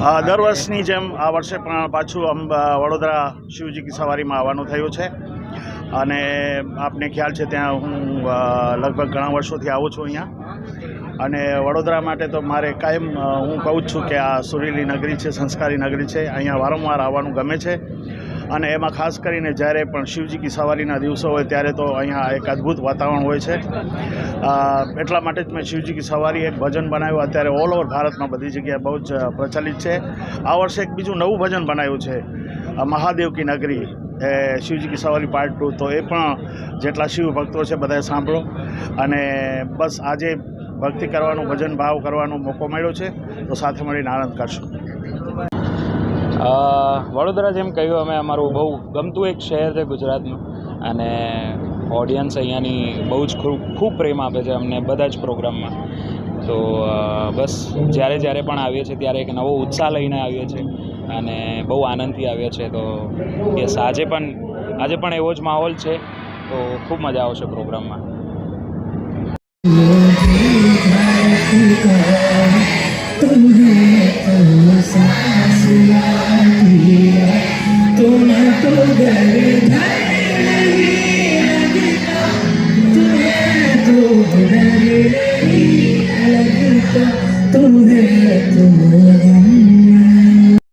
દર વર્ષની જેમ આ વર્ષે પણ પાછું વડોદરા શિવજી કી સવારીમાં આવવાનું થયું છે અને આપને ખ્યાલ છે ત્યાં હું લગભગ ઘણા વર્ષોથી આવું છું અહીંયા અને વડોદરા માટે તો મારે કાયમ હું કહું જ છું કે આ સુરીલી નગરી છે, સંસ્કારી નગરી છે, અહીંયા વારંવાર આવવાનું ગમે છે અને એમાં ખાસ કરીને જ્યારે પણ શિવજી કી સવારીના દિવસો હોય ત્યારે તો અહીંયા એક અદ્ભુત વાતાવરણ હોય છે। એટલા માટે જ મેં શિવજી કી સવારી એક ભજન બનાવ્યું, અત્યારે ઓલ ઓવર ભારતમાં બધી જગ્યાએ બહુ જ પ્રચલિત છે। આ વર્ષે એક બીજું નવું ભજન બનાવ્યું છે, મહાદેવ કી નગરી શિવજી કી સવારી પાર્ટ 2, તો એ પણ જેટલા શિવ ભક્તો છે બધાએ સાંભળો અને બસ આજે ભક્તિ કરવાનું, ભજન ભાવ કરવાનો મોકો મળ્યો છે તો સાથે મળીને આનંદ કરશું। વડોદરા જેમ કહ્યું અમે અમારું બહુ ગમતું એક શહેર છે ગુજરાતનું અને ઓડિયન્સ અહીંયાની બહુ જ ખૂબ પ્રેમ આપે છે અમને બધા જ પ્રોગ્રામમાં। તો બસ જ્યારે પણ આવીએ છીએ ત્યારે એક નવો ઉત્સાહ લઈને આવીએ છીએ અને બહુ આનંદથી આવીએ છીએ। તો યસ આજે પણ એવો જ માહોલ છે, તો ખૂબ મજા આવશે પ્રોગ્રામમાં। तुम्हें तो